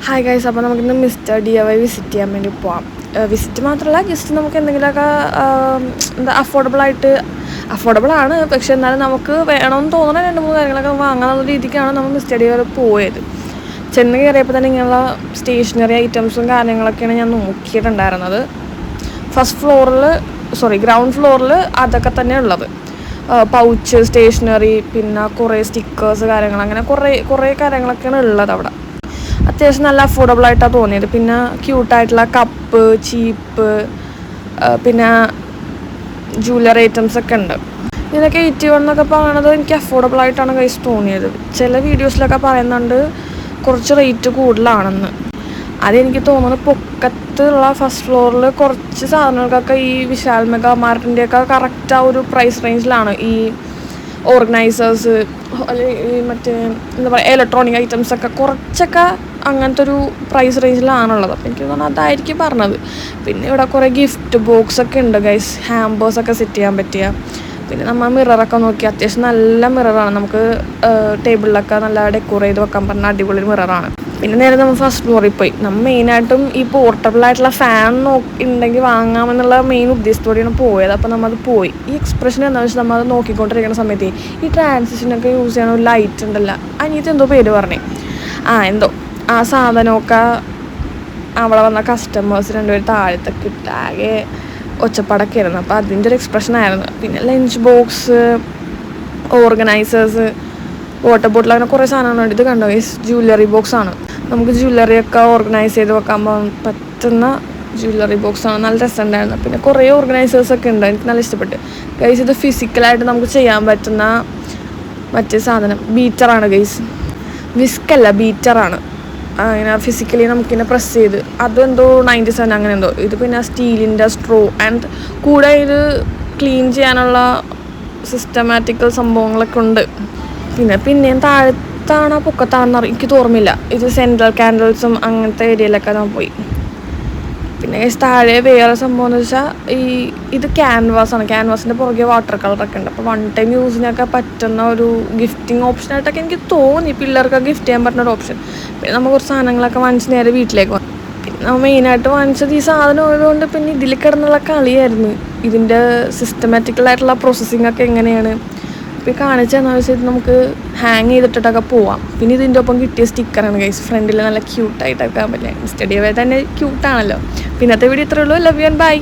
Hi guys, അപ്പോൾ നമുക്കിന്ന് mister DIY visit ചെയ്യാൻ വേണ്ടി പോവാം. വിസിറ്റ് മാത്രമല്ല, ജസ്റ്റ് നമുക്ക് എന്തെങ്കിലുമൊക്കെ എന്താ അഫോർഡബിളാണ്. പക്ഷെ എന്നാലും നമുക്ക് വേണമെന്ന് തോന്നുന്ന 2-3 കാര്യങ്ങളൊക്കെ വാങ്ങാനുള്ള രീതിക്കാണ് നമ്മൾ മിസ്റ്റർ DIY പോയത്. ചെന്ന് കയറിയപ്പോൾ തന്നെ ഇങ്ങനെയുള്ള സ്റ്റേഷനറി ഐറ്റംസും കാര്യങ്ങളൊക്കെയാണ് ഞാൻ നോക്കിയിട്ടുണ്ടായിരുന്നത്. ഗ്രൗണ്ട് ഫ്ലോറിൽ അതൊക്കെ തന്നെ ഉള്ളത്. പൗച്ച്, സ്റ്റേഷനറി, പിന്നെ കുറേ സ്റ്റിക്കേഴ്സ് കാര്യങ്ങൾ, അങ്ങനെ കുറേ കാര്യങ്ങളൊക്കെയാണ് ഉള്ളത് അവിടെ. അത്യാവശ്യം നല്ല അഫോർഡബിളായിട്ടാണ് തോന്നിയത്. പിന്നെ ക്യൂട്ടായിട്ടുള്ള കപ്പ്, ചീപ്പ്, പിന്നെ ജ്വല്ലറി ഐറ്റംസൊക്കെ ഉണ്ട്. ഇതിനൊക്കെ 81 എന്നൊക്കെ പറയണത് എനിക്ക് അഫോർഡബിളായിട്ടാണ് കൈസ് തോന്നിയത്. ചില വീഡിയോസിലൊക്കെ പറയുന്നുണ്ട് കുറച്ച് റേറ്റ് കൂടുതലാണെന്ന്. അതെനിക്ക് തോന്നുന്നു പൊക്കത്തുള്ള ഫസ്റ്റ് ഫ്ലോറിൽ കുറച്ച് സാധനങ്ങൾക്കൊക്കെ ഈ വിശാൽ മെഗാ മാർട്ടിൻ്റെയൊക്കെ കറക്റ്റ് ആ ഒരു പ്രൈസ് റേഞ്ചിലാണ് ഈ ഓർഗനൈസേഴ്സ്, അല്ലെങ്കിൽ ഈ മറ്റേ എന്താ പറയുക ഇലക്ട്രോണിക് ഐറ്റംസൊക്കെ കുറച്ചൊക്കെ അങ്ങനത്തെ ഒരു പ്രൈസ് റേഞ്ചിലാണുള്ളത്. അപ്പോൾ എനിക്ക് തോന്നുന്നു അതായിരിക്കും പറഞ്ഞത്. പിന്നെ ഇവിടെ കുറേ ഗിഫ്റ്റ് ബോക്സൊക്കെ ഉണ്ട് ഗൈസ്, ഹാമ്പേഴ്സൊക്കെ സെറ്റ് ചെയ്യാൻ പറ്റിയ. പിന്നെ നമ്മൾ മിററൊക്കെ നോക്കി, അത്യാവശ്യം നല്ല മിററാണ്. നമുക്ക് ടേബിളിലൊക്കെ നല്ല ഡെക്കോർ ചെയ്ത് വെക്കാൻ പറഞ്ഞ അടിപൊളി മിററാണ്. പിന്നെ നേരെ നമ്മൾ ഫസ്റ്റ് ഫ്ലോറിൽ പോയി. നമ്മൾ മെയിനായിട്ടും ഈ പോർട്ടബിളായിട്ടുള്ള ഫാൻ ഉണ്ടെങ്കിൽ വാങ്ങാമെന്നുള്ള മെയിൻ ഉദ്ദേശത്തോടെയാണ് പോയത്. അപ്പോൾ നമ്മളത് പോയി. ഈ എക്സ്പ്രഷൻ എന്താണെന്ന് വെച്ചാൽ നമ്മളത് നോക്കിക്കൊണ്ടിരിക്കുന്ന സമയത്ത് ഈ ട്രാൻസിഷനൊക്കെ യൂസ് ചെയ്യണ ഒരു ലൈറ്റ് ഉണ്ടല്ലോ, അതിനകത്ത് എന്തോ പേര് പറഞ്ഞേ, ആ സാധനമൊക്കെ അവിടെ വന്ന കസ്റ്റമേഴ്സ് 2 പേര് താഴത്തൊക്കെ ഇട്ടാകെ ഒച്ചപ്പാടൊക്കെ ആയിരുന്നു. അപ്പോൾ അതിൻ്റെ ഒരു എക്സ്പ്രഷനായിരുന്നു. പിന്നെ lunch box, organisers, water bottle, അങ്ങനെ കുറേ സാധനങ്ങളുണ്ട്. ഇത് കണ്ടോ ഗൈസ്, ജ്വല്ലറി ബോക്സാണ്. നമുക്ക് ജ്വല്ലറിയൊക്കെ ഓർഗനൈസ് ചെയ്ത് വെക്കാൻ പറ്റുന്ന ജ്വല്ലറി ബോക്സാണ്. നല്ല രസമുണ്ടായിരുന്നു. പിന്നെ കുറേ ഓർഗനൈസേഴ്സൊക്കെ ഉണ്ട്, എനിക്ക് നല്ല ഇഷ്ടപ്പെട്ടു ഗൈസ്. ഇത് ഫിസിക്കലായിട്ട് നമുക്ക് ചെയ്യാൻ പറ്റുന്ന മറ്റേ സാധനം ബീറ്ററാണ് ഗൈസ്, വിസ്കല്ല ബീറ്ററാണ്. അങ്ങനെ ഫിസിക്കലി നമുക്കിങ്ങനെ പ്രസ് ചെയ്ത്, അതെന്തോ 97 അങ്ങനെ എന്തോ. ഇത് പിന്നെ സ്റ്റീലിൻ്റെ സ്ട്രോ ആൻഡ് കൂടെ ഇത് ക്ലീൻ ചെയ്യാനുള്ള സിസ്റ്റമാറ്റിക്കൽ സംഭവങ്ങളൊക്കെ ഉണ്ട്. പിന്നെയും താഴത്താണോ പൊക്കത്താണെന്ന് എനിക്ക് ഓർമ്മയില്ല. ഇത് സെൻട്രൽ കാൻഡിൽസും അങ്ങനത്തെ ഏരിയയിലൊക്കെ നമ്മൾ പോയി. പിന്നെ താഴെ വേറെ സംഭവം എന്ന് വെച്ചാൽ ഇത് ക്യാൻവാസാണ്. ക്യാൻവാസിൻ്റെ പുറകെ വാട്ടർ കളറൊക്കെ ഉണ്ട്. അപ്പോൾ 1 ടൈം യൂസിനൊക്കെ പറ്റുന്ന ഒരു ഗിഫ്റ്റിംഗ് ഓപ്ഷനായിട്ടൊക്കെ എനിക്ക് തോന്നി, പിള്ളേർക്കൊക്കെ ഗിഫ്റ്റ് ചെയ്യാൻ പറ്റുന്ന ഒരു ഓപ്ഷൻ. പിന്നെ നമ്മൾ കുറച്ച് സാധനങ്ങളൊക്കെ വാങ്ങിച്ച് നേരെ വീട്ടിലേക്ക് വന്നു. പിന്നെ നമ്മൾ മെയിനായിട്ട് വാങ്ങിച്ചത് ഈ സാധനം ആയതുകൊണ്ട് പിന്നെ ഇതിൽ കിടന്നുള്ള കളിയായിരുന്നു. ഇതിൻ്റെ സിസ്റ്റമാറ്റിക്കലായിട്ടുള്ള പ്രോസസ്സിങ് ഒക്കെ എങ്ങനെയാണ് ഇപ്പോൾ കാണിച്ചതെന്ന് വെച്ചാൽ നമുക്ക് ഹാങ് ചെയ്തിട്ടൊക്കെ പോവാം. പിന്നെ ഇതിൻ്റെ ഒപ്പം കിട്ടിയ സ്റ്റിക്കറാണ് ഗൈസ്, ഫ്രണ്ടിൽ നല്ല ക്യൂട്ടായിട്ടൊക്കെ ആകാൻ പറ്റില്ല. മിസ്റ്റർ DIY തന്നെ ക്യൂട്ടാണല്ലോ. പിന്നത്തെ വീഡിയോ ഇത്രയേ ഉള്ളൂ. Love you and by.